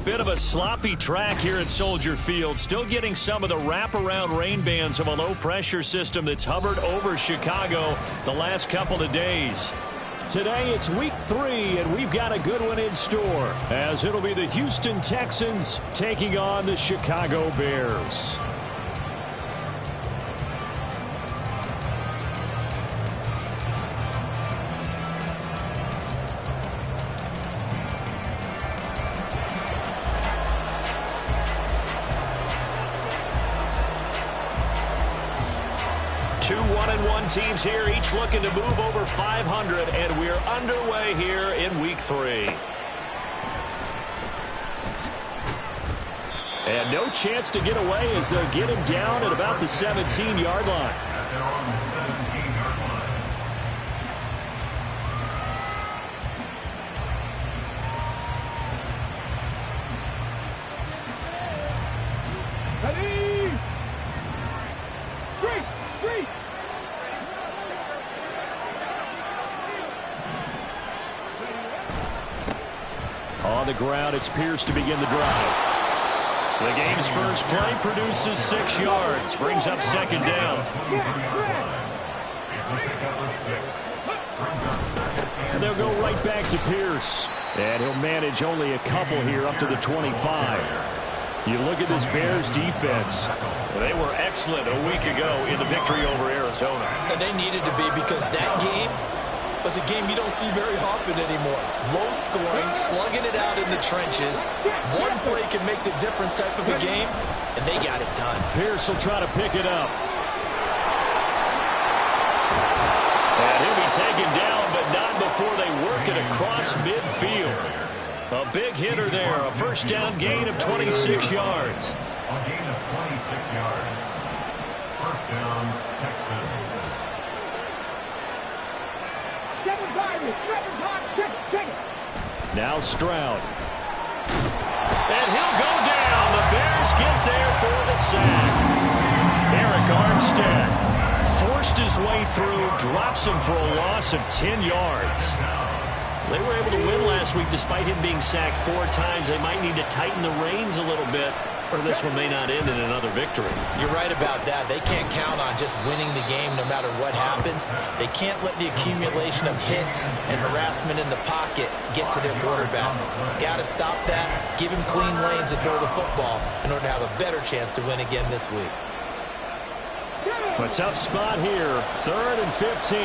Bit of a sloppy track here at Soldier Field. Still getting some of the wraparound rain bands of a low-pressure system that's hovered over Chicago the last couple of days. Today it's week 3, and we've got a good one in store, as it'll be the Houston Texans taking on the Chicago Bears. Two 1-1 teams here, each looking to move over 500, and we're underway here in week 3. And no chance to get away as they'll get him down at about the 17-yard line. On the ground, it's Pierce to begin the drive. The game's first play produces 6 yards, brings up second down. And they'll go right back to Pierce. And he'll manage only a couple here up to the 25. You look at this Bears defense. They were excellent a week ago in the victory over Arizona. And they needed to be, because that game was a game you don't see very often anymore. Low scoring, slugging it out in the trenches. One play can make the difference type of a game, and they got it done. Pierce will try to pick it up. And he'll be taken down, but not before they work it across midfield. A big hitter there, a first down gain of 26 yards. A gain of 26 yards. First down, Texans. Now Stroud. And he'll go down. The Bears get there for the sack. Eric Armstead forced his way through, drops him for a loss of 10 yards. They were able to win last week despite him being sacked 4 times. They might need to tighten the reins a little bit, or this one may not end in another victory. You're right about that. They can't count on just winning the game no matter what happens. They can't let the accumulation of hits and harassment in the pocket get to their quarterback. Got to stop that, give him clean lanes to throw the football in order to have a better chance to win again this week. A tough spot here, 3rd and 15.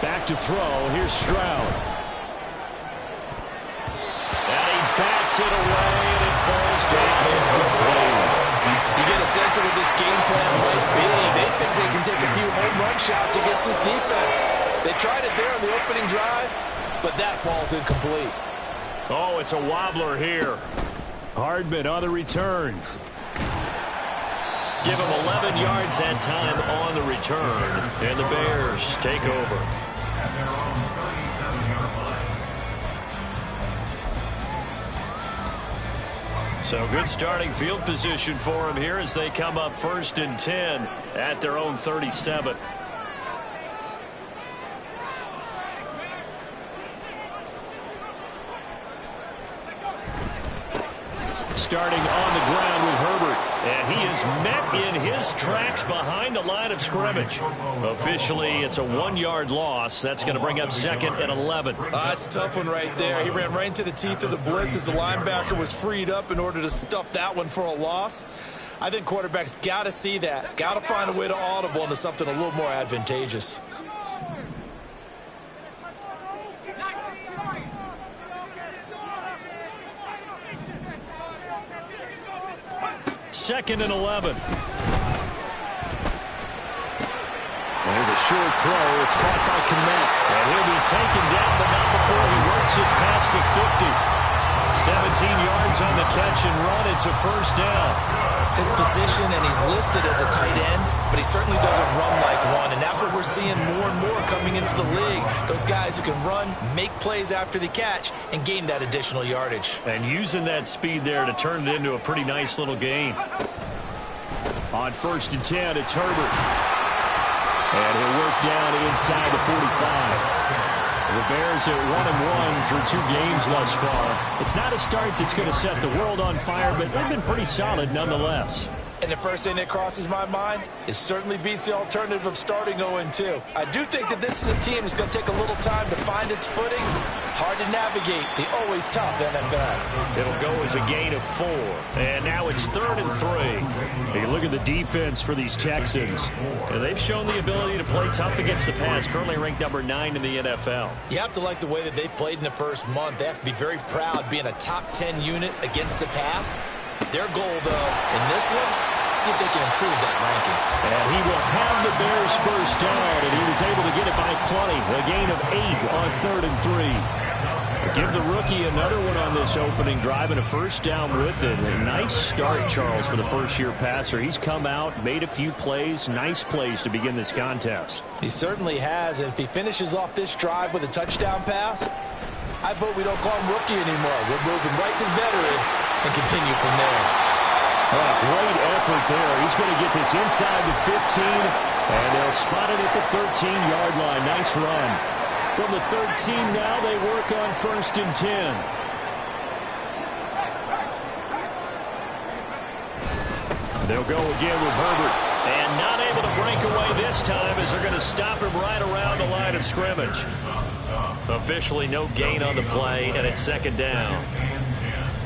Back to throw, here's Stroud. And he backs it away, and it falls down incomplete. You get a sense of what this game plan might be. They think they can take a few home run shots against this defense. They tried it there on the opening drive, but that ball's incomplete. Oh, it's a wobbler here. Hardman on the return. Give him 11 yards that time on the return, and the Bears take over. At their own 37-yard line. So good starting field position for them here as they come up 1st and 10 at their own 37. Starting on the ground with Herbert. And he is met in his tracks behind the line of scrimmage. Officially, it's a 1-yard loss. That's going to bring up 2nd and 11. That's a tough one right there. He ran right into the teeth of the blitz as the linebacker was freed up in order to stuff that one for a loss. I think quarterbacks got to see that. Got to find a way to audible into something a little more advantageous. Second and 11. And there's a short throw. It's caught by Kmet. And he'll be taken down, but not before he works it past the 50. 17 yards on the catch and run. It's a 1st down. His position, and he's listed as a tight end, but he certainly doesn't run like one, and that's what we're seeing more and more coming into the league. Those guys who can run, make plays after the catch, and gain that additional yardage. And using that speed there to turn it into a pretty nice little game. On 1st and 10, it's Herbert. And he'll work down inside the 45. The Bears at 1-1 through 2 games thus far. It's not a start that's going to set the world on fire, but they've been pretty solid nonetheless. And the first thing that crosses my mind, it certainly beats the alternative of starting 0-2. I do think that this is a team that's going to take a little time to find its footing. Hard to navigate the always tough NFL. It'll go as a gain of 4. And now it's 3rd and 3. You look at the defense for these Texans. And they've shown the ability to play tough against the pass, currently ranked number 9 in the NFL. You have to like the way that they've played in the first month. They have to be very proud being a top 10 unit against the pass. Their goal, though, in this one, see if they can improve that ranking. And he will have the Bears' 1st down, and he was able to get it by plenty. A gain of 8 on 3rd and 3. Give the rookie another one on this opening drive and a 1st down with it. A nice start, Charles, for the first-year passer. He's come out, made a few plays, nice plays to begin this contest. He certainly has, and if he finishes off this drive with a touchdown pass, I vote we don't call him rookie anymore. We're moving right to veteran and continue from there. Oh, great effort there. He's going to get this inside the 15, and they'll spot it at the 13-yard line. Nice run. From the 13 now, they work on 1st and 10. They'll go again with Herbert. And not able to break away this time as they're going to stop him right around the line of scrimmage. Officially no gain on the play, and it's 2nd down.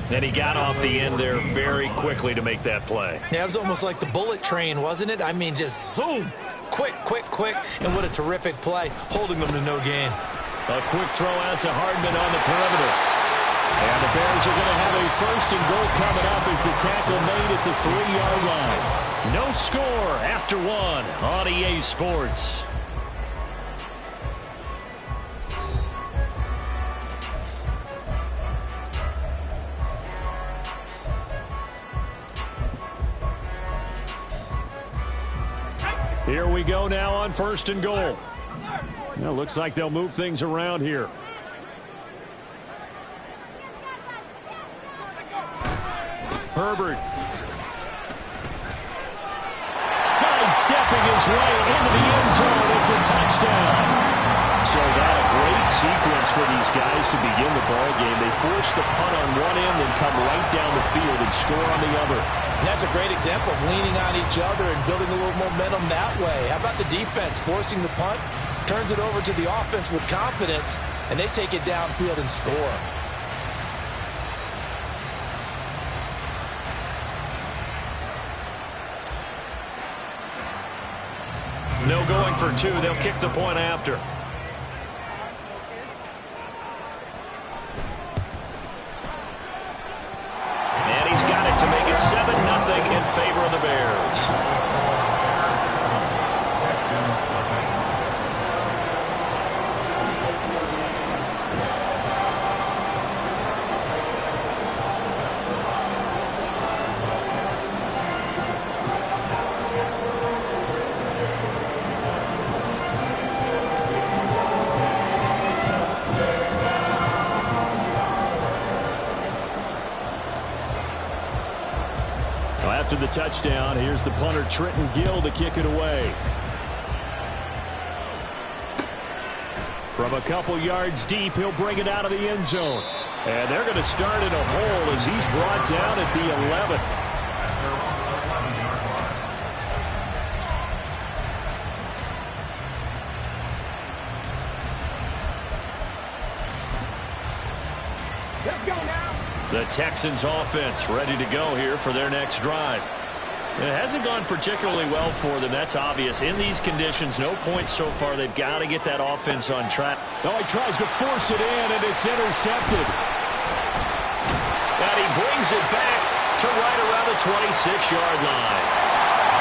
And he got off the end there very quickly to make that play. Yeah, it was almost like the bullet train, wasn't it? I mean, just zoom. Quick, quick, quick. And what a terrific play, holding them to no gain. A quick throw out to Hardman on the perimeter. And the Bears are going to have a 1st and goal coming up as the tackle made at the 3-yard line. No score after 1 on EA Sports. Here we go now on 1st and goal. Well, looks like they'll move things around here. Herbert. Sidestepping his way into the end zone. It's a touchdown. So that a great sequence for these guys to begin the ball game. They force the punt on one end and come right down the field and score on the other. And that's a great example of leaning on each other and building a little momentum that way. How about the defense forcing the punt, turns it over to the offense with confidence, and they take it downfield and score. No going for two. They'll kick the point after. And he's got it to make it 7-0 in favor of the Bears. After the touchdown, here's the punter Trenton Gill to kick it away. From a couple yards deep, he'll bring it out of the end zone. And they're going to start in a hole as he's brought down at the 11. Let's go now. The Texans offense ready to go here for their next drive. It hasn't gone particularly well for them. That's obvious. In these conditions, no points so far. They've got to get that offense on track. Oh, he tries to force it in, and it's intercepted. And he brings it back to right around the 26-yard line.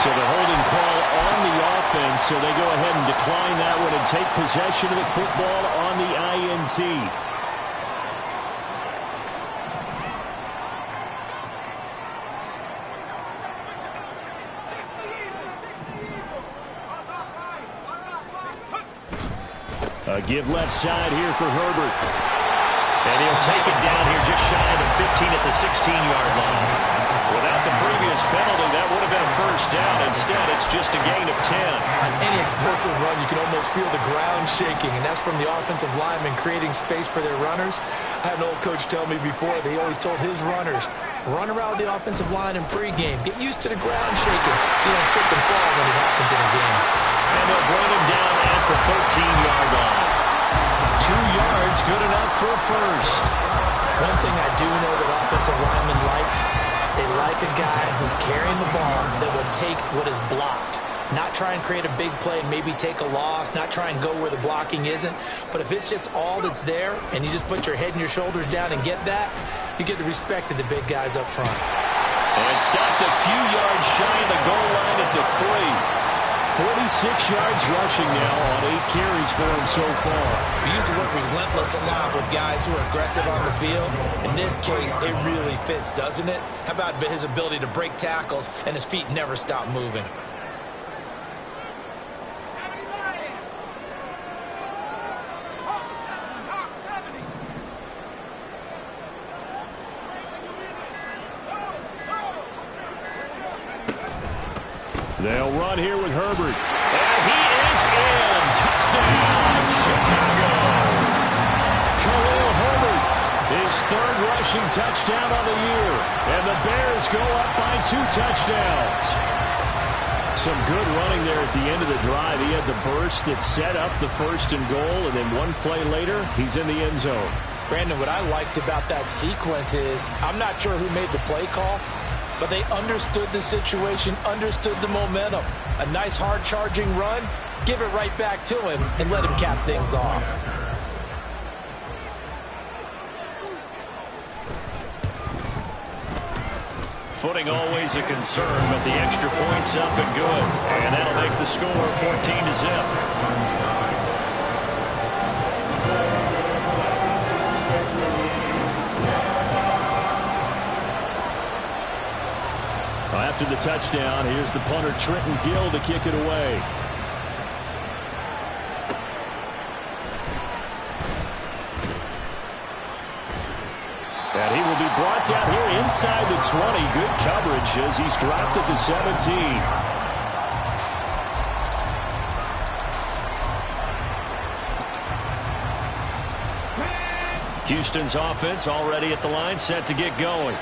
So the holding call on the offense, so they go ahead and decline that one and take possession of the football on the INT. A give left side here for Herbert. And he'll take it down here just shy of the 15 at the 16-yard line. Without the previous penalty, that would have been a first down. Instead, it's just a gain of 10. On any explosive run, you can almost feel the ground shaking, and that's from the offensive linemen creating space for their runners. I had an old coach tell me before, they always told his runners, run around the offensive line in pregame. Get used to the ground shaking so you don't trip and fall when it happens in a game. And they'll bring him down at the 13-yard line. 2 yards, good enough for a first. One thing I do know that offensive linemen like, they like a guy who's carrying the ball that will take what is blocked. Not try and create a big play and maybe take a loss, not try and go where the blocking isn't. But if it's just all that's there and you just put your head and your shoulders down and get that, you get the respect of the big guys up front. And stopped a few yards shy of the goal line at the 3. 46 yards rushing now on 8 carries for him so far. We use the word relentless a lot with guys who are aggressive on the field. In this case, it really fits, doesn't it? How about his ability to break tackles and his feet never stop moving? They'll run here with Herbert. And he is in. Touchdown, Chicago. Khalil Herbert, his third rushing touchdown on the year. And the Bears go up by 2 touchdowns. Some good running there at the end of the drive. He had the burst that set up the 1st and goal, and then one play later, he's in the end zone. Brandon, what I liked about that sequence is I'm not sure who made the play call, but they understood the situation, understood the momentum. A nice hard-charging run, give it right back to him, and let him cap things off. Footing always a concern, but the extra point's up and good. And that'll make the score 14-0. After the touchdown, here's the punter Trenton Gill to kick it away. And he will be brought down here inside the 20. Good coverage as he's dropped at the 17. Houston's offense already at the line, set to get going.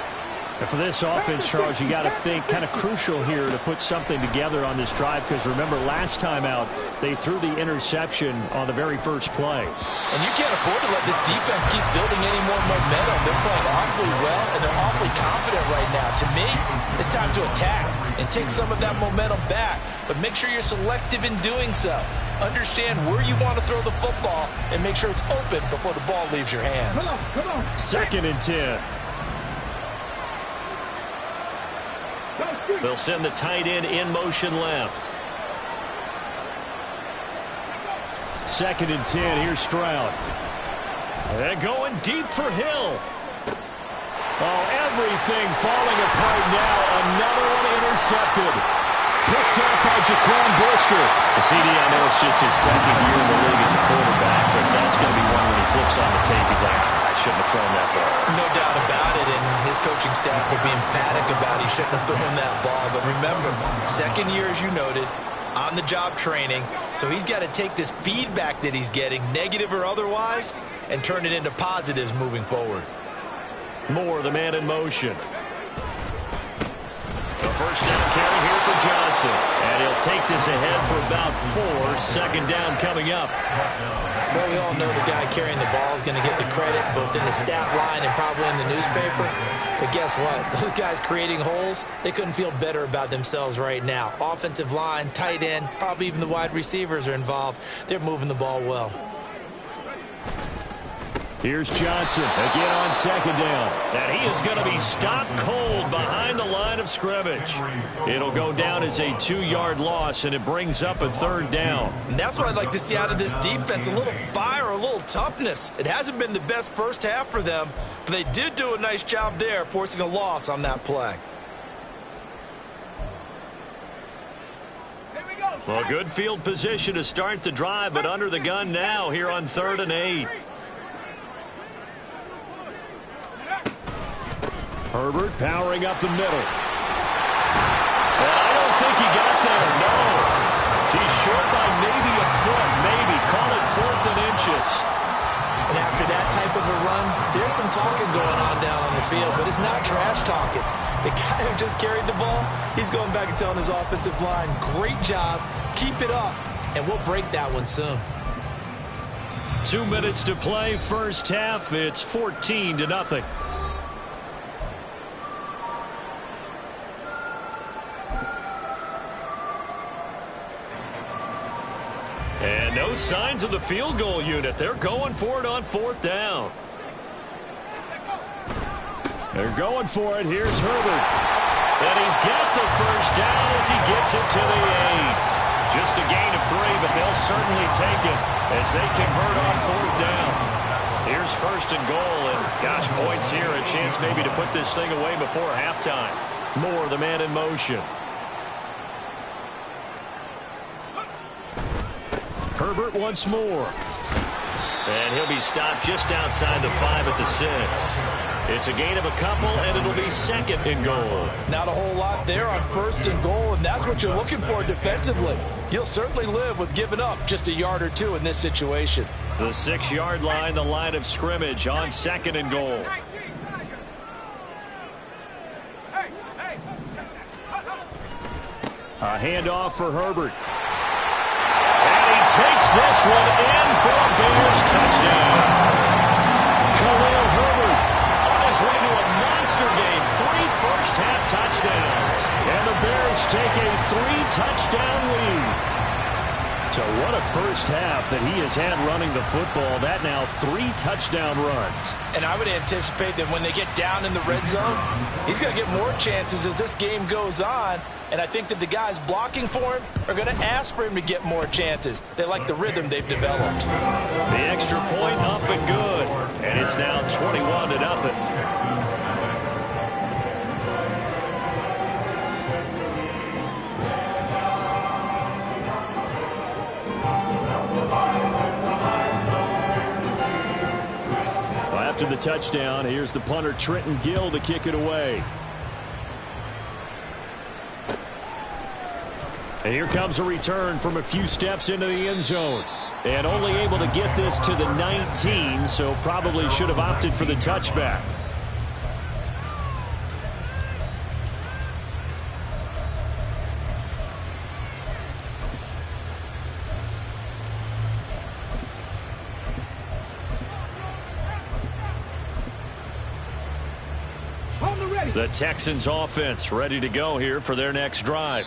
And for this offense, Charles, you got to think kind of crucial here to put something together on this drive, because remember last time out they threw the interception on the very first play. And you can't afford to let this defense keep building any more momentum. They're playing awfully well, and they're awfully confident right now. To me, it's time to attack and take some of that momentum back, but make sure you're selective in doing so. Understand where you want to throw the football and make sure it's open before the ball leaves your hands. Come on. 2nd and 10. They'll send the tight end in motion left. 2nd and 10. Here's Stroud. And going deep for Hill. Oh, everything falling apart now. Another one intercepted. Picked up by Jaquan Brisker. The CD, I know it's just his 2nd year in the league as a quarterback, but that's going to be one when he flips on the tape. He's like, I shouldn't have thrown that ball. No doubt about it, and his coaching staff will be emphatic about he shouldn't have thrown that ball. But remember, 2nd year, as you noted, on-the-job training. So he's got to take this feedback that he's getting, negative or otherwise, and turn it into positives moving forward. Moore, the man in motion. The first down carry here for Johnson. And he'll take this ahead for about 4. 2nd down coming up. Well, we all know the guy carrying the ball is going to get the credit, both in the stat line and probably in the newspaper. But guess what? Those guys creating holes, they couldn't feel better about themselves right now. Offensive line, tight end, probably even the wide receivers are involved. They're moving the ball well. Here's Johnson again on 2nd down. And he is going to be stopped cold behind the line of scrimmage. It'll go down as a 2-yard loss, and it brings up a 3rd down. And that's what I'd like to see out of this defense, a little fire, a little toughness. It hasn't been the best first half for them, but they did do a nice job there, forcing a loss on that play. Well, good field position to start the drive, but under the gun now here on 3rd and 8. Herbert powering up the middle. And I don't think he got there, no. He's short by maybe a foot, maybe. Call it 4th and inches. And after that type of a run, there's some talking going on down on the field, but it's not trash talking. The guy who just carried the ball, he's going back and telling his offensive line, great job, keep it up, and we'll break that one soon. 2 minutes to play, first half. It's 14-0. And no signs of the field goal unit. They're going for it on 4th down. They're going for it. Here's Herbert. And he's got the first down as he gets it to the 8. Just a gain of 3, but they'll certainly take it as they convert on 4th down. Here's 1st and goal, and gosh, points here. A chance maybe to put this thing away before halftime. Moore, the man in motion. Herbert once more. And he'll be stopped just outside the 5 at the 6. It's a gain of a couple, and it'll be 2nd and goal. Not a whole lot there on 1st and goal, and that's what you're looking for defensively. You'll certainly live with giving up just a yard or 2 in this situation. The 6-yard line, the line of scrimmage on 2nd and goal. A handoff for Herbert. Takes this one in for a Bears touchdown. Khalil Herbert on his way to a monster game. 3 first-half touchdowns. And the Bears take a 3-touchdown lead. So what a first half that he has had running the football. That now 3 touchdown runs. And I would anticipate that when they get down in the red zone, he's going to get more chances as this game goes on. And I think that the guys blocking for him are going to ask for him to get more chances. They like the rhythm they've developed. The extra point up and good. And it's now 21-0. After the touchdown, here's the punter Trenton Gill to kick it away. And here comes a return from a few steps into the end zone. And only able to get this to the 19, so probably should have opted for the touchback. The Texans offense ready to go here for their next drive.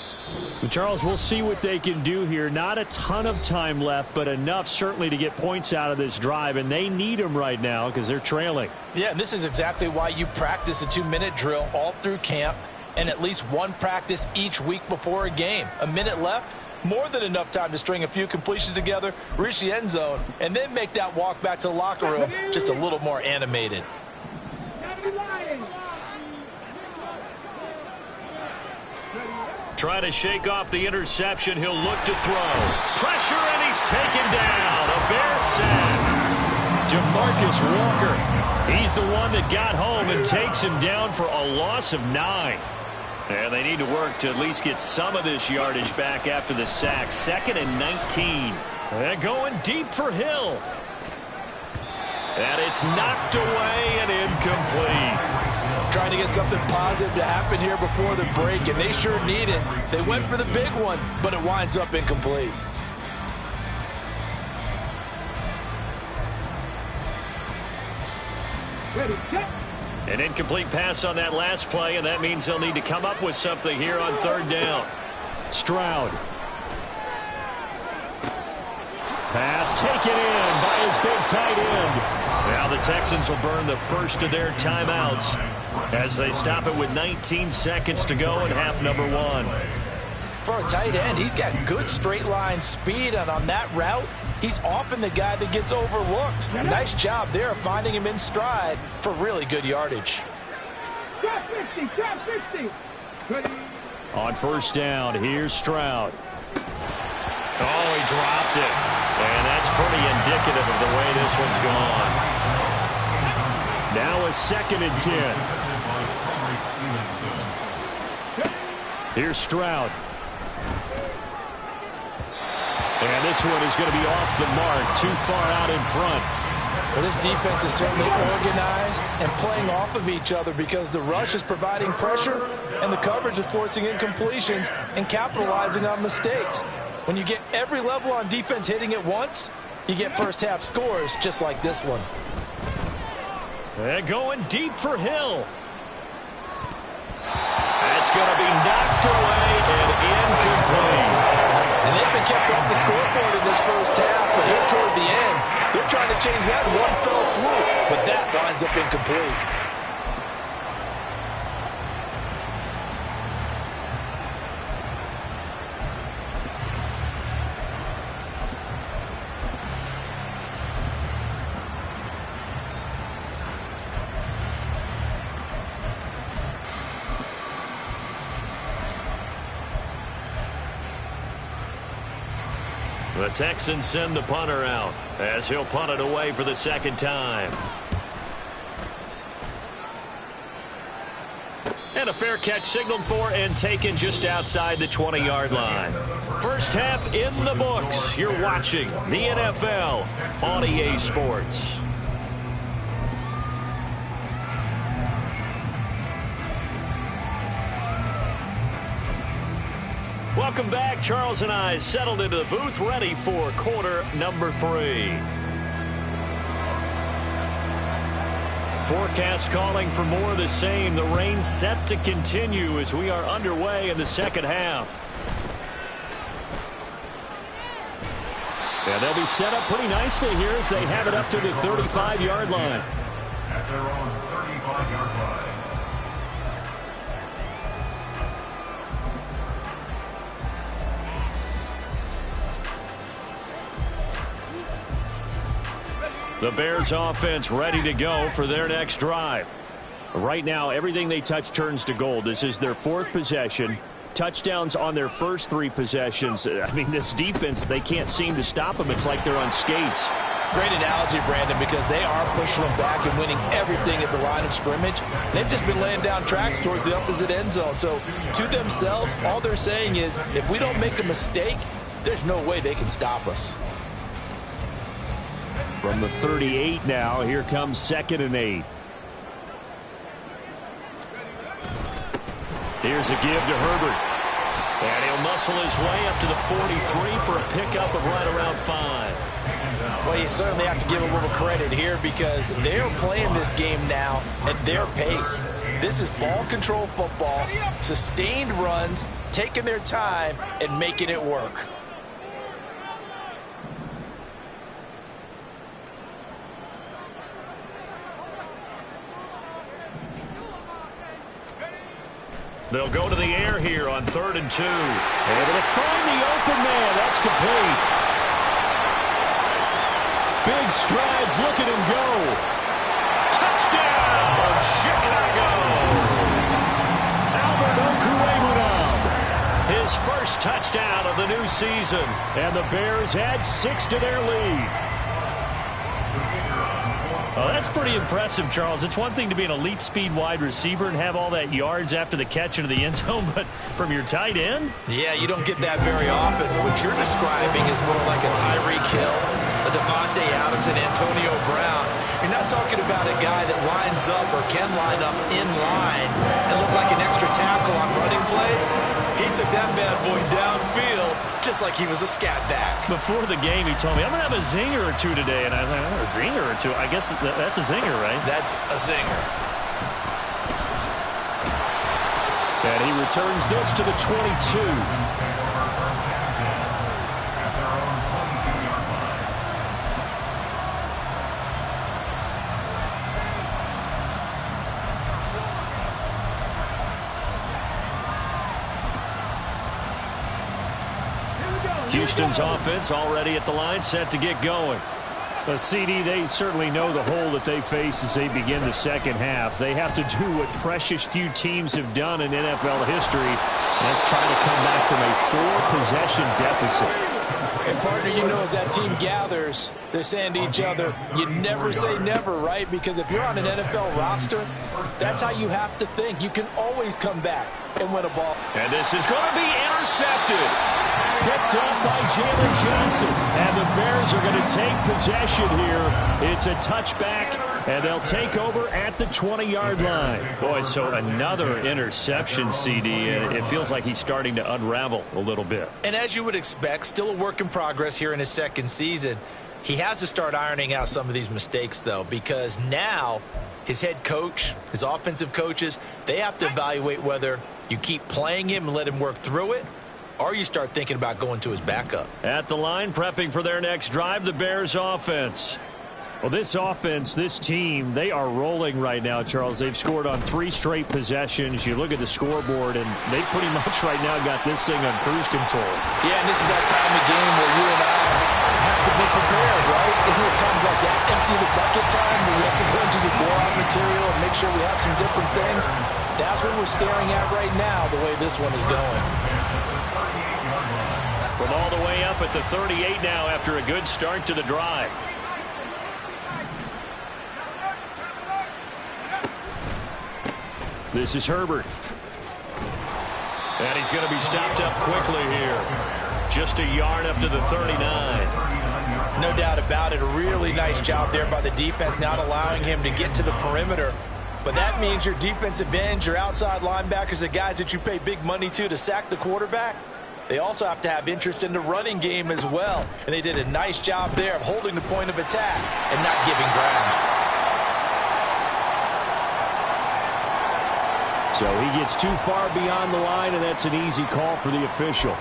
Charles, we'll see what they can do here. Not a ton of time left, but enough certainly to get points out of this drive, and they need them right now because they're trailing. Yeah, and this is exactly why you practice a 2-minute drill all through camp and at least one practice each week before a game. A minute left, more than enough time to string a few completions together, reach the end zone, and then make that walk back to the locker room just a little more animated. Trying to shake off the interception. He'll look to throw. Pressure, and he's taken down. A Bear sack. DeMarcus Walker. He's the one that got home and takes him down for a loss of 9. And they need to work to at least get some of this yardage back after the sack. 2nd and 19. And going deep for Hill. And it's knocked away and incomplete. Trying to get something positive to happen here before the break, and they sure need it. They went for the big one, but it winds up incomplete. An incomplete pass on that last play, and that means they'll need to come up with something here on 3rd down. Stroud. Pass taken in by his big tight end. Now the Texans will burn the first of their timeouts as they stop it with 19 seconds to go in half number 1. For a tight end, he's got good straight line speed, and on that route, he's often the guy that gets overlooked. Nice job there of finding him in stride for really good yardage. Drop 50, drop 50. On 1st down, here's Stroud. Oh, he dropped it. And that's pretty indicative of the way this one's gone. Now a 2nd and 10. Here's Stroud. And this one is going to be off the mark, too far out in front. Well, this defense is certainly organized and playing off of each other because the rush is providing pressure and the coverage is forcing incompletions and capitalizing on mistakes. When you get every level on defense hitting at once, you get first half scores just like this one. And going deep for Hill. That's going to be knocked away and incomplete. And they've been kept off the scoreboard in this first half, but here toward the end, they're trying to change that in one fell swoop, but that winds up incomplete. The Texans send the punter out as he'll punt it away for the 2nd time. And a fair catch signaled for and taken just outside the 20-yard line. First half in the books. You're watching the NFL on EA Sports. Welcome back. Charles and I settled into the booth ready for quarter number 3. Forecast calling for more of the same. The rain set to continue as we are underway in the 2nd half. And they'll be set up pretty nicely here as they have it up to the 35-yard line. At their own 35-yard line. The Bears offense ready to go for their next drive. Right now, everything they touch turns to gold. This is their 4th possession. Touchdowns on their first 3 possessions. I mean, this defense, they can't seem to stop them. It's like they're on skates. Great analogy, Brandon, because they are pushing them back and winning everything at the line of scrimmage. They've just been laying down tracks towards the opposite end zone. So to themselves, all they're saying is, if we don't make a mistake, there's no way they can stop us. From the 38 now, here comes 2nd and 8. Here's a give to Herbert. And he'll muscle his way up to the 43 for a pickup of right around 5. Well, you certainly have to give a little credit here because they're playing this game now at their pace. This is ball control football, sustained runs, taking their time, and making it work. They'll go to the air here on 3rd and 2. Able to find the open man. That's complete. Big strides. Look at him go. Touchdown, Chicago. Albert Okwuegbunam. His first touchdown of the new season. And the Bears add 6 to their lead. Well, that's pretty impressive, Charles. It's one thing to be an elite speed wide receiver and have all that yards after the catch into the end zone, but from your tight end? Yeah, you don't get that very often. What you're describing is more like a Tyreek Hill, a Devontae Adams, and Antonio Brown. You're not talking about a guy that lines up or can line up in line and look like an extra tackle on running plays. He took that bad boy downfield just like he was a scat back. Before the game, he told me, I'm going to have a zinger or two today. And I was like, oh, a zinger or two? I guess that's a zinger, right? That's a zinger. And he returns this to the 22. Houston's offense already at the line, set to get going. CD, they certainly know the hole that they face as they begin the second half. They have to do what precious few teams have done in NFL history. That's trying to come back from a 4-possession deficit. And, partner, you know, as that team gathers, they're saying to each other, you never say never, right? Because if you're on an NFL roster, that's how you have to think. You can always come back and win a ball. And this is going to be intercepted. Picked up by Jalen Johnson. And the Bears are going to take possession here. It's a touchback, and they'll take over at the 20-yard line. Boy, so another interception, CD, and it feels like he's starting to unravel a little bit. And as you would expect, still a work in progress here in his second season. He has to start ironing out some of these mistakes, though, because now his head coach, his offensive coaches, they have to evaluate whether you keep playing him and let him work through it, or you start thinking about going to his backup. At the line, prepping for their next drive, the Bears offense. Well, this offense, this team, they are rolling right now, Charles. They've scored on 3 straight possessions. You look at the scoreboard, and they pretty much right now got this thing on cruise control. Yeah, and this is that time of game where you and I have to be prepared, right? Isn't this kind of like that empty the bucket time where we have to go into the blowout material and make sure we have some different things? That's what we're staring at right now, the way this one is going. From all the way up at the 38 now after a good start to the drive. This is Herbert. And he's going to be stopped up quickly here. Just a yard up to the 39. No doubt about it. A really nice job there by the defense, not allowing him to get to the perimeter. But that means your defensive ends, your outside linebackers, the guys that you pay big money to sack the quarterback, they also have to have interest in the running game as well. And they did a nice job there of holding the point of attack and not giving ground. So he gets too far beyond the line, and that's an easy call for the official.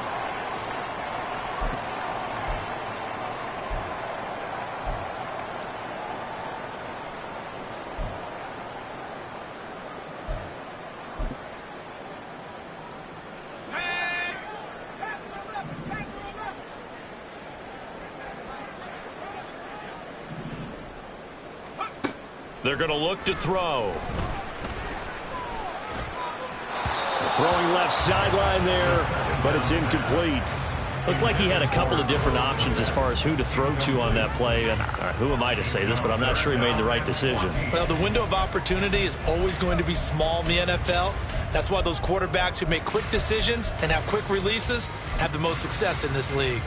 They're going to look to throw. Throwing left sideline there, but it's incomplete. Looked like he had a couple of different options as far as who to throw to on that play. And who am I to say this, but I'm not sure he made the right decision. Well, the window of opportunity is always going to be small in the NFL. That's why those quarterbacks who make quick decisions and have quick releases have the most success in this league.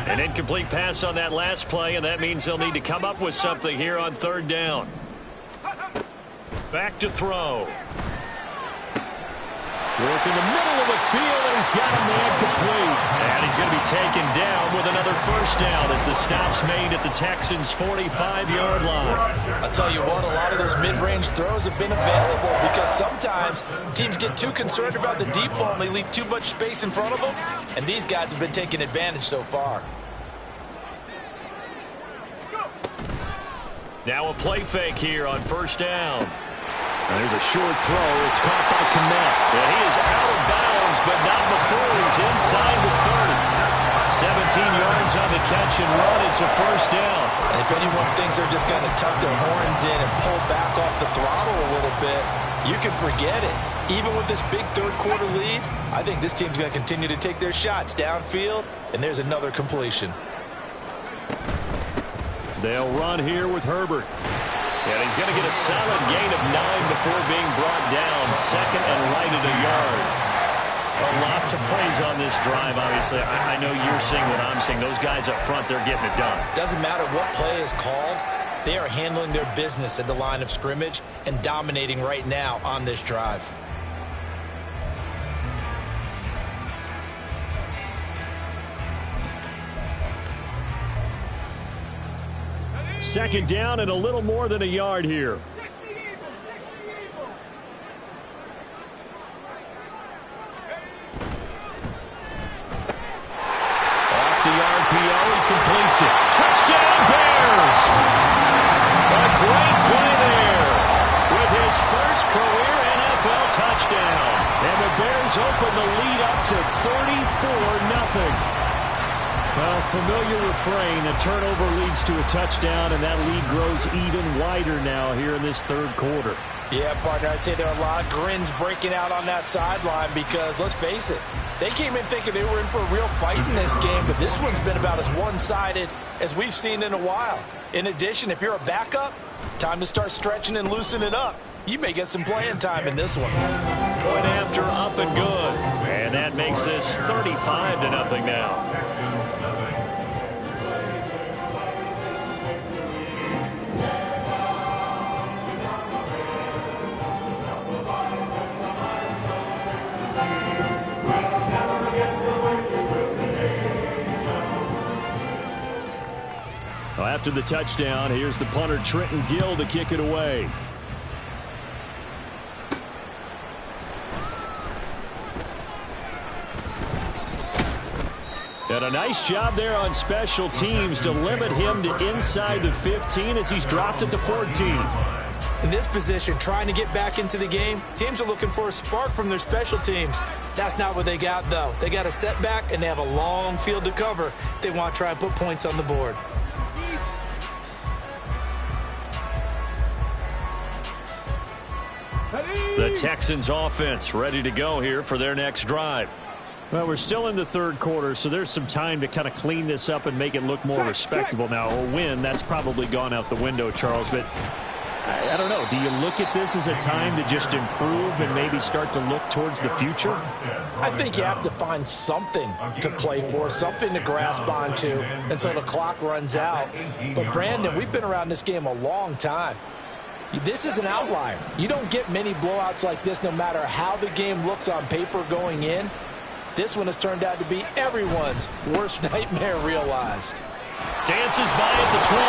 An incomplete pass on that last play, and that means they'll need to come up with something here on third down. Back to throw. Work in the middle of the field, and he's got a man complete. And he's going to be taken down with another first down as the stop's made at the Texans' 45-yard line. I'll tell you what, a lot of those mid-range throws have been available because sometimes teams get too concerned about the deep ball and they leave too much space in front of them, and these guys have been taking advantage so far. Now a play fake here on first down. And there's a short throw. It's caught by Kmet. And he is out of bounds, but not before he's inside the 30. 17 yards on the catch and run. It's a first down. And if anyone thinks they're just going to tuck their horns in and pull back off the throttle a little bit, you can forget it. Even with this big third-quarter lead, I think this team's going to continue to take their shots downfield, and there's another completion. They'll run here with Herbert. And he's going to get a solid gain of 9 before being brought down. Second and right at a yard. Well, lots of plays on this drive, obviously. I know you're seeing what I'm seeing. Those guys up front, they're getting it done. Doesn't matter what play is called. They are handling their business at the line of scrimmage and dominating right now on this drive. Second down and a little more than a yard here. Off the RPO, he completes it. Touchdown, Bears! A great play there with his first career NFL touchdown. And the Bears open the lead up to 34-0. Well, familiar refrain, a turnover leads to a touchdown, and that lead grows even wider now here in this third quarter. Yeah, partner, I'd say there are a lot of grins breaking out on that sideline because, let's face it, they came in thinking they were in for a real fight in this game, but this one's been about as one-sided as we've seen in a while. In addition, if you're a backup, time to start stretching and loosening up. You may get some playing time in this one. Point after, up and good. And that makes this 35-0 now. Well, after the touchdown, here's the punter Trenton Gill to kick it away. And a nice job there on special teams to limit him to inside the 15 as he's dropped at the 14. In this position, trying to get back into the game, teams are looking for a spark from their special teams. That's not what they got, though. They got a setback, and they have a long field to cover if they want to try and put points on the board. The Texans offense ready to go here for their next drive. Well, we're still in the third quarter, so there's some time to kind of clean this up and make it look more respectable. Now, a win, that's probably gone out the window, Charles, but I don't know. Do you look at this as a time to just improve and maybe start to look towards the future? I think you have to find something to play for, something to grasp onto until the clock runs out. But, Brandon, we've been around this game a long time. This is an outlier. You don't get many blowouts like this no matter how the game looks on paper going in. This one has turned out to be everyone's worst nightmare realized. Dances by at the 20.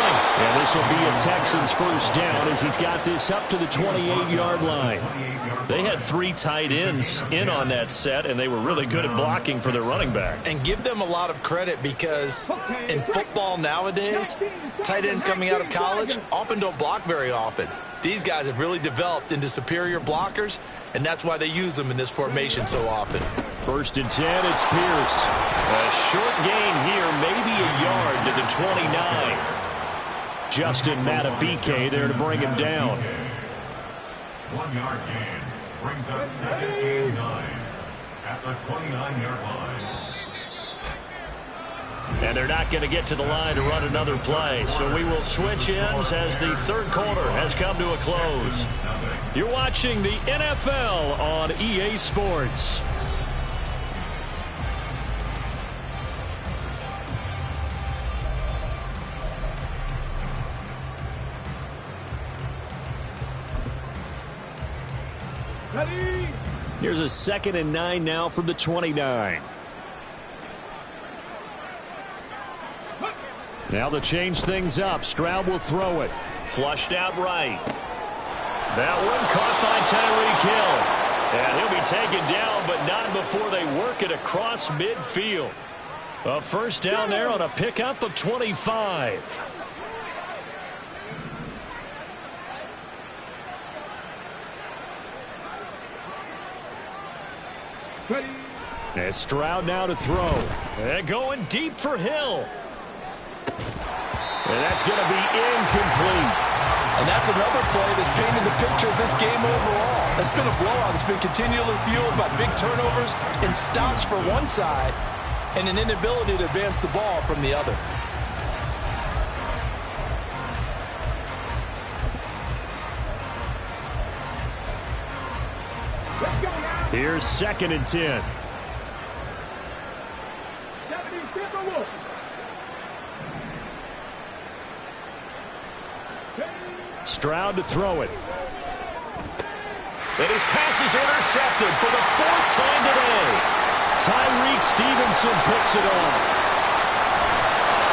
And this will be a Texans first down as he's got this up to the 28-yard line. They had 3 tight ends in on that set, and they were really good at blocking for their running back. And give them a lot of credit because in football nowadays, tight ends coming out of college often don't block very often. These guys have really developed into superior blockers, and that's why they use them in this formation so often. First and 10, it's Pierce. A short gain here, maybe a yard to the 29. Justin MoeDaBeast there to bring him down. 1 yard gain brings up 2nd and 9 at the 29-yard line. And they're not going to get to the line to run another play. So we will switch ends as the third quarter has come to a close. You're watching the NFL on EA Sports. Ready? Here's a 2nd and 9 now from the 29. Now to change things up, Stroud will throw it. Flushed out right. That one caught by Tyreek Hill. And he'll be taken down, but not before they work it across midfield. A first down there on a pickup of 25. Ready? And Stroud now to throw. And going deep for Hill. And that's going to be incomplete. And that's another play that's painted the picture of this game overall. It's been a blowout. It's been continually fueled by big turnovers and stops for one side and an inability to advance the ball from the other. Let's go now. Here's 2nd and 10. 75 Wolves. Stroud to throw it. And his pass is intercepted for the 4th time today. Tyreek Stevenson picks it off.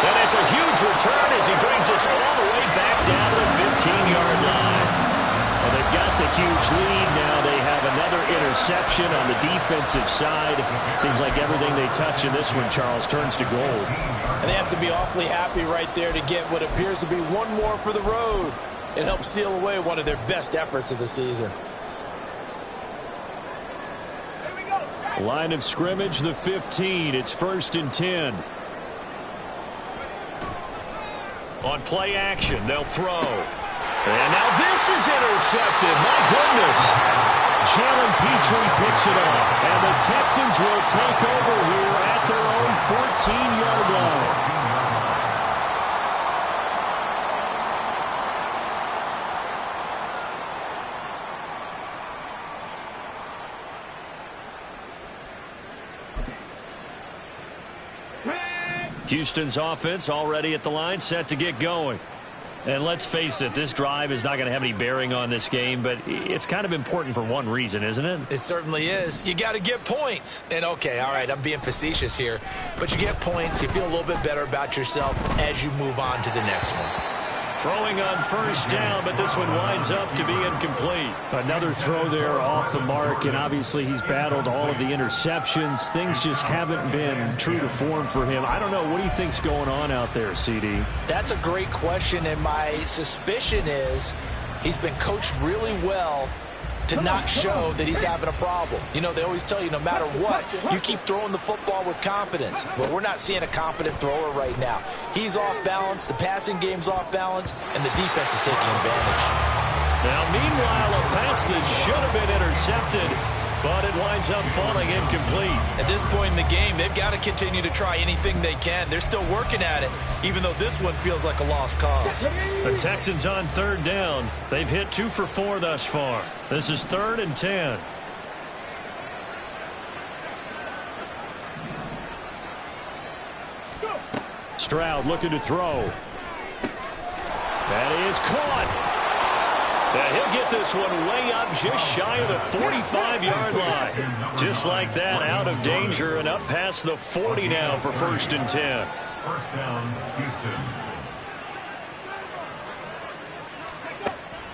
And it's a huge return as he brings us all the way back down to the 15-yard line. Well, they've got the huge lead now. They have another interception on the defensive side. Seems like everything they touch in this one, Charles, turns to gold. And they have to be awfully happy right there to get what appears to be one more for the road. It helps seal away one of their best efforts of the season. Line of scrimmage, the 15. It's 1st and 10. On play action, they'll throw. And now this is intercepted. My goodness. Jalen Petrie picks it up. And the Texans will take over here at their own 14-yard line. Houston's offense already at the line, set to get going. And let's face it, this drive is not going to have any bearing on this game, but it's kind of important for one reason, isn't it? It certainly is. You got to get points. And, okay, all right, I'm being facetious here. But you get points, you feel a little bit better about yourself as you move on to the next one. Throwing on first down, but this one winds up to be incomplete. Another throw there off the mark, and obviously he's battled all of the interceptions. Things just haven't been true to form for him. I don't know. What do you think's going on out there, CD? That's a great question, and my suspicion is he's been coached really well to not show that he's having a problem. You know, they always tell you no matter what, you keep throwing the football with confidence. But we're not seeing a confident thrower right now. He's off balance, the passing game's off balance, and the defense is taking advantage. Now, meanwhile, a pass that should have been intercepted, but it winds up falling incomplete. At this point in the game, they've got to continue to try anything they can. They're still working at it, even though this one feels like a lost cause. The Texans on 3rd down. They've hit 2 for 4 thus far. This is 3rd and 10. Stroud looking to throw. That is caught. And he'll get this one way up just shy of the 45-yard line. Just like that, out of danger and up past the 40 now for 1st and 10. First down, Houston.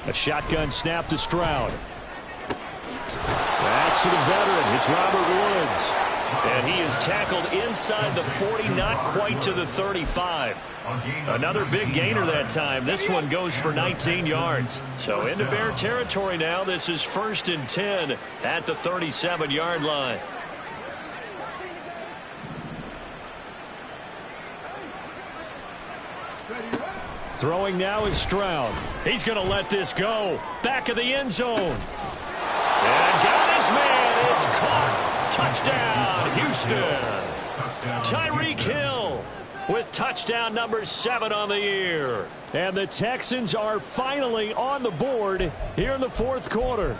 A shotgun snap to Stroud. That's to the veteran. It's Robert Woods. And he is tackled inside the 40, not quite to the 35. Another big gainer that time. This one goes for 19 yards. So into Bear territory now. This is 1st and 10 at the 37-yard line. Throwing now is Stroud. He's going to let this go. Back of the end zone. And got his man. It's caught. Touchdown, Houston. Tyreek Hill with touchdown number 7 on the year. And the Texans are finally on the board here in the fourth quarter.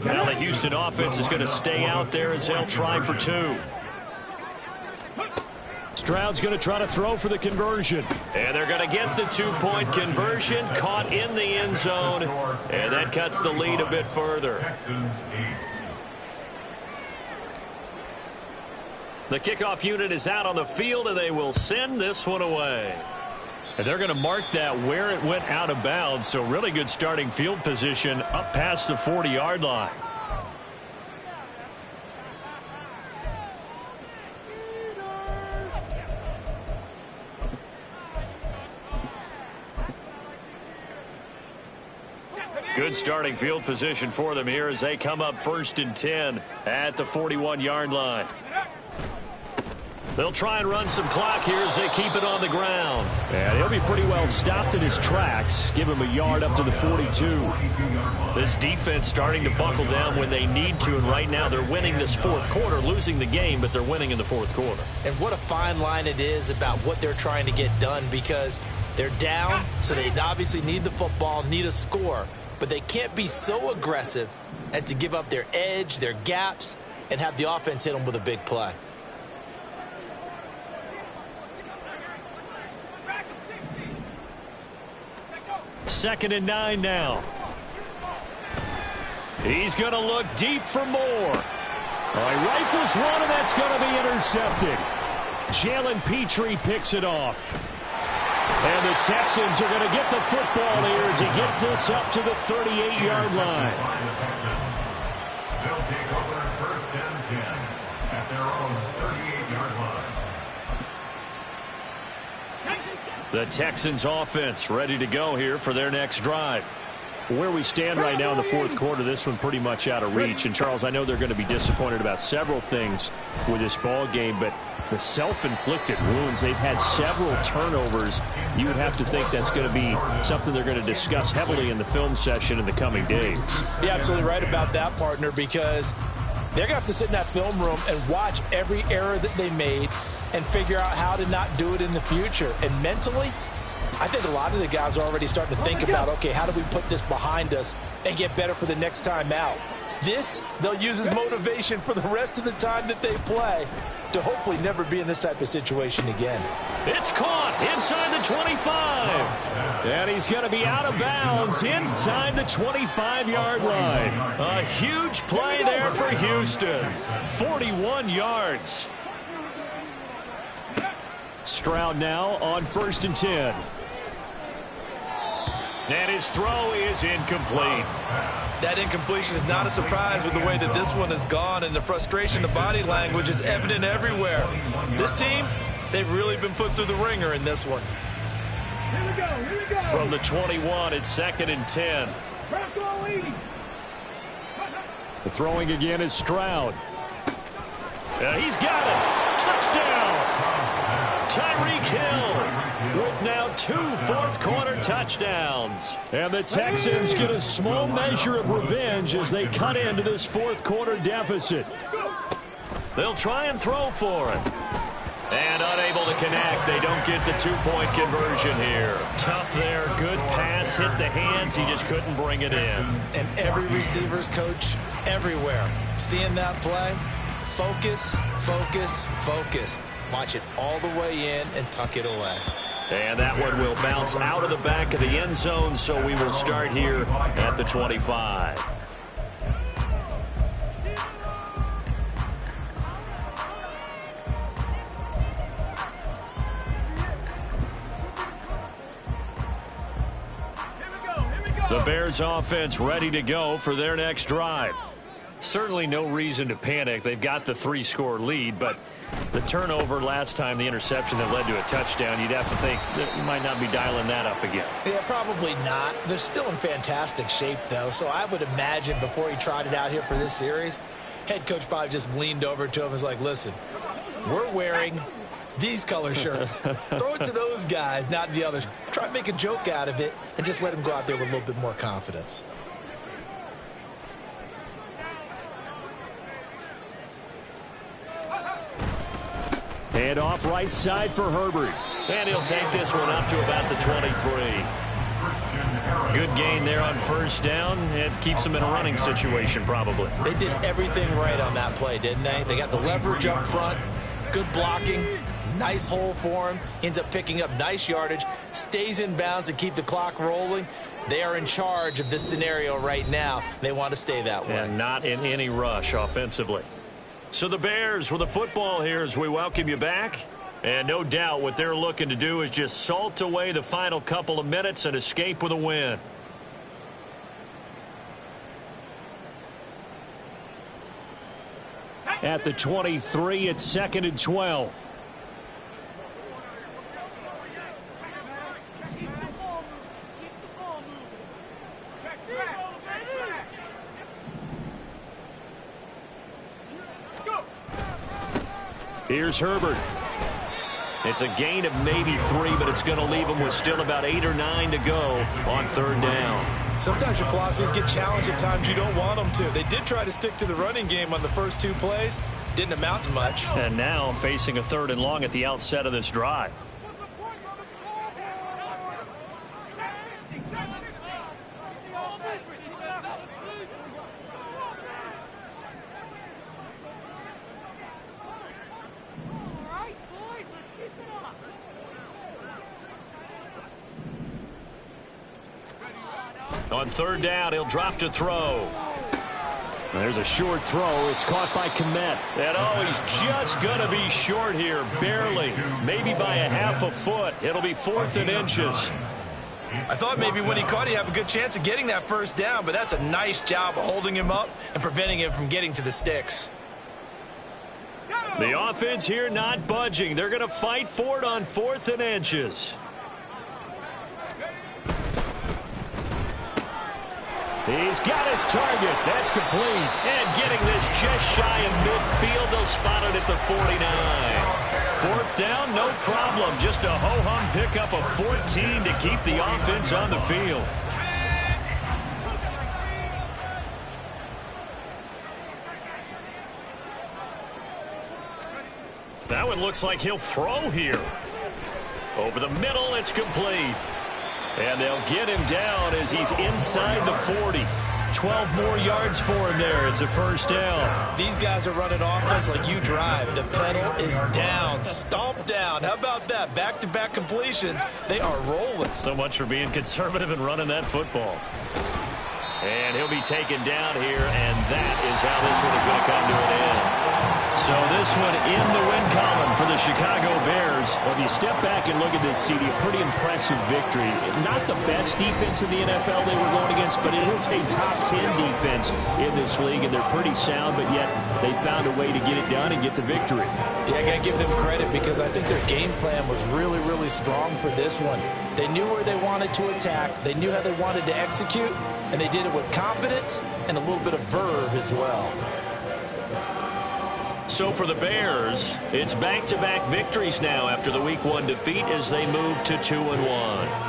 Now the Houston offense is going to stay out there as they'll try for 2. Stroud's going to try to throw for the conversion. And they're going to get the 2-point conversion. Caught in the end zone. And that cuts the lead a bit further. The kickoff unit is out on the field, and they will send this one away. And they're going to mark that where it went out of bounds. So really good starting field position up past the 40-yard line. Good starting field position for them here as they come up 1st and 10 at the 41-yard line. They'll try and run some clock here as they keep it on the ground. And he'll be pretty well stopped in his tracks. Give him a yard up to the 42. This defense starting to buckle down when they need to, and right now they're winning this fourth quarter, losing the game, but they're winning in the fourth quarter. And what a fine line it is about what they're trying to get done, because they're down, so they obviously need the football, need a score. But they can't be so aggressive as to give up their edge, their gaps, and have the offense hit them with a big play. Second and 9 now. He's going to look deep for more. He rifles one, and that's going to be intercepted. Jalen Petrie picks it off. And the Texans are going to get the football here as he gets this up to the 38-yard line. They'll take over 1st and 10 at their own 38-yard line. The Texans offense ready to go here for their next drive. Where we stand right now in the fourth quarter, this one pretty much out of reach. And, Charles, I know they're going to be disappointed about several things with this ball game, but the self-inflicted wounds, they've had several turnovers. You would have to think that's going to be something they're going to discuss heavily in the film session in the coming days. You're absolutely right about that, partner, because they're going to have to sit in that film room and watch every error that they made and figure out how to not do it in the future. And mentally, I think a lot of the guys are already starting to think about, okay, how do we put this behind us and get better for the next time out? This, they'll use as motivation for the rest of the time that they play to hopefully never be in this type of situation again. It's caught inside the 25. And he's going to be out of bounds inside the 25-yard line. A huge play there for Houston. 41 yards. Stroud now on 1st and 10. And his throw is incomplete. That incompletion is not a surprise with the way that this one has gone, and the frustration, the body language is evident everywhere. This team, they've really been put through the ringer in this one. Here we go. From the 21, it's 2nd and 10. The throwing again is Stroud. He's got it. Touchdown. Tyreek Hill with now 2 fourth-quarter touchdowns. And the Texans get a small measure of revenge as they cut into this fourth-quarter deficit. They'll try and throw for it. And unable to connect. They don't get the 2-point conversion here. Tough there. Good pass. Hit the hands. He just couldn't bring it in. And every receiver's coach everywhere. Seeing that play, focus, focus, focus. Watch it all the way in and tuck it away. And that one will bounce out of the back of the end zone, so we will start here at the 25. The Bears offense ready to go for their next drive. Certainly no reason to panic. They've got the 3-score lead, but the turnover last time, the interception that led to a touchdown, you'd have to think that you might not be dialing that up again. Yeah, probably not. They're still in fantastic shape, though, so I would imagine before he trotted out here for this series, head coach probably just leaned over to him and was like, listen, we're wearing these color shirts. Throw it to those guys, not the others. Try to make a joke out of it and just let them go out there with a little bit more confidence. Hand off right side for Herbert. And he'll take this one up to about the 23. Good gain there on first down. It keeps them in a running situation, probably. They did everything right on that play, didn't they? They got the leverage up front, good blocking, nice hole for him, ends up picking up nice yardage, stays in bounds to keep the clock rolling. They are in charge of this scenario right now. They want to stay that way. And not in any rush offensively. So the Bears with the football here as we welcome you back. And no doubt what they're looking to do is just salt away the final couple of minutes and escape with a win. At the 23, it's 2nd and 12. Here's Herbert. It's a gain of maybe 3, but it's going to leave them with still about 8 or 9 to go on 3rd down. Sometimes your philosophies get challenged at times you don't want them to. They did try to stick to the running game on the first 2 plays. Didn't amount to much. And now facing a 3rd and long at the outset of this drive. On 3rd down, he'll drop to throw. There's a short throw. It's caught by Komet. And oh, he's just going to be short here, barely. Maybe by a half a foot. It'll be 4th and inches. I thought maybe when he caught, he'd have a good chance of getting that first down, but that's a nice job of holding him up and preventing him from getting to the sticks. The offense here not budging. They're going to fight for it on 4th and inches. He's got his target. That's complete. And getting this just shy of midfield. They'll spot it at the 49. 4th down, no problem. Just a ho-hum pickup of 14 to keep the offense on the field. That one looks like he'll throw here. Over the middle, it's complete. And they'll get him down as he's inside the 40. 12 more yards for him there. It's a 1st down. These guys are running offense like you drive. The pedal is down, stomped down. How about that? Back-to-back completions. They are rolling. So much for being conservative and running that football. And he'll be taken down here, and that is how this one is going to come to an end. So this one in the win column for the Chicago Bears. Well, if you step back and look at this, CD, a pretty impressive victory. Not the best defense in the NFL they were going against, but it is a top 10 defense in this league, and they're pretty sound, but yet they found a way to get it done and get the victory. Yeah, I got to give them credit because I think their game plan was really, really strong for this one. They knew where they wanted to attack. They knew how they wanted to execute, and they did it with confidence and a little bit of verve as well. So for the Bears, it's back-to-back victories now after the Week 1 defeat as they move to 2-1.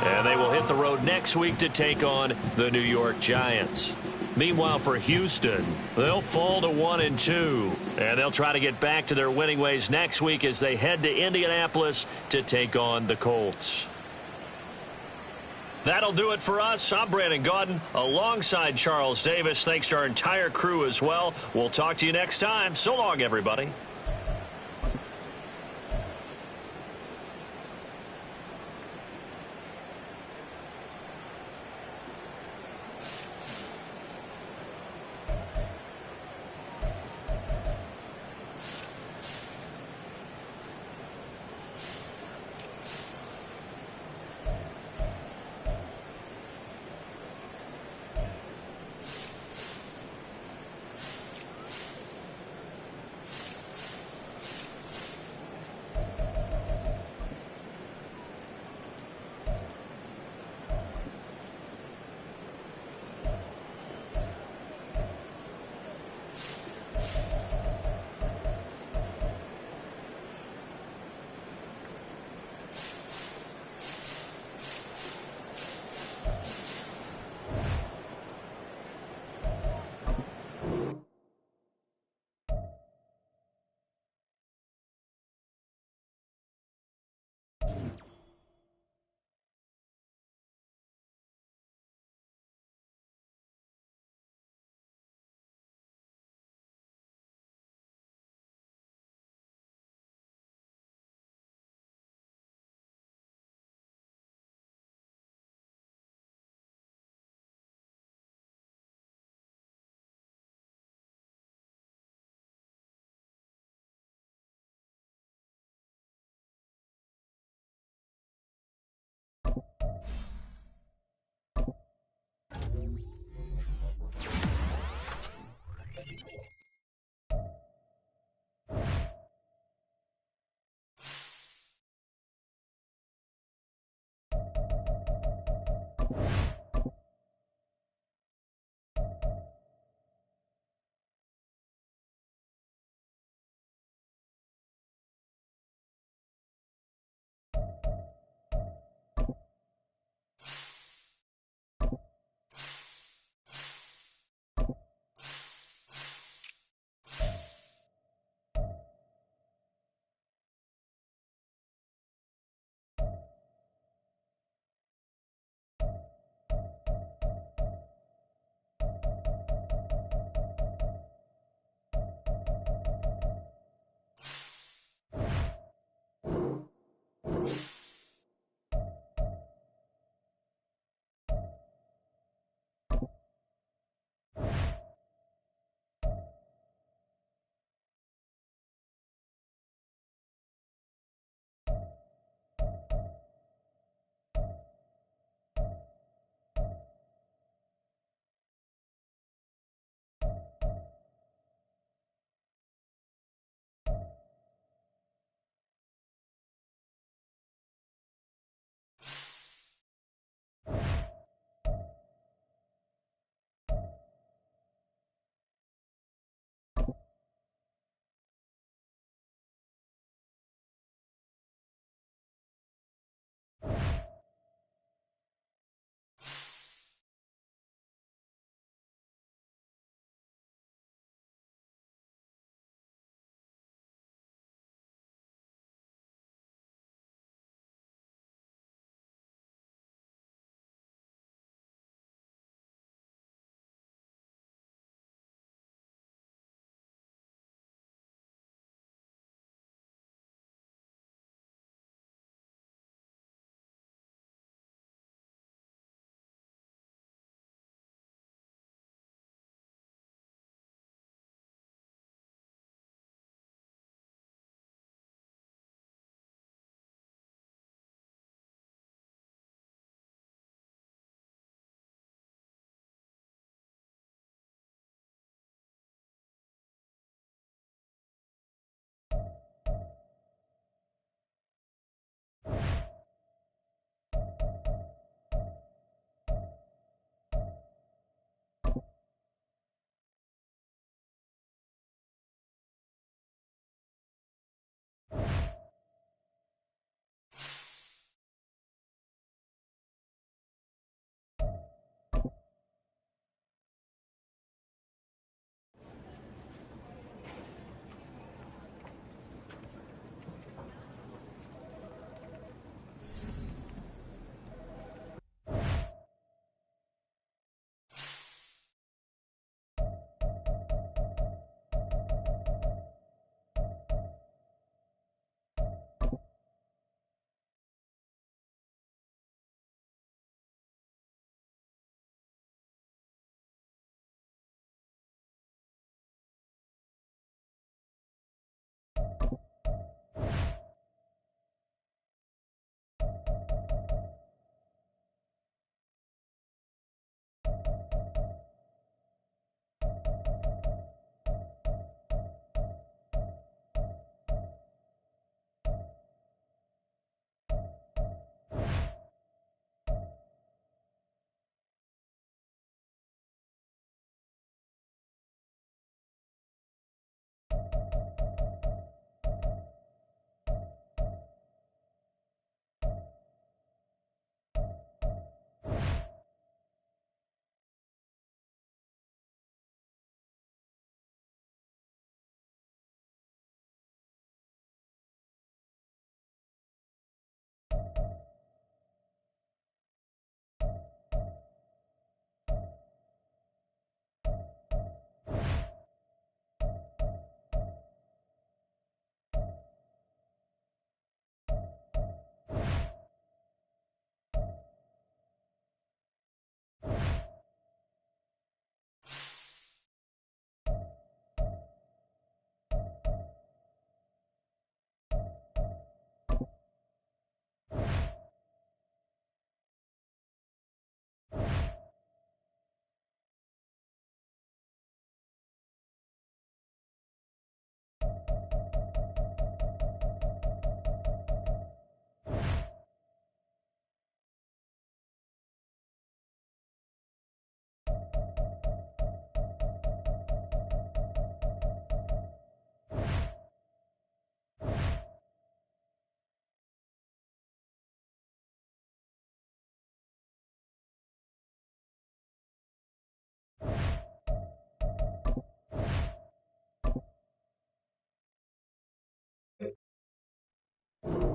And they will hit the road next week to take on the New York Giants. Meanwhile, for Houston, they'll fall to 1-2. And they'll try to get back to their winning ways next week as they head to Indianapolis to take on the Colts. That'll do it for us. I'm Brandon Gaudin alongside Charles Davis. Thanks to our entire crew as well. We'll talk to you next time. So long, everybody.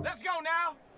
Let's go now.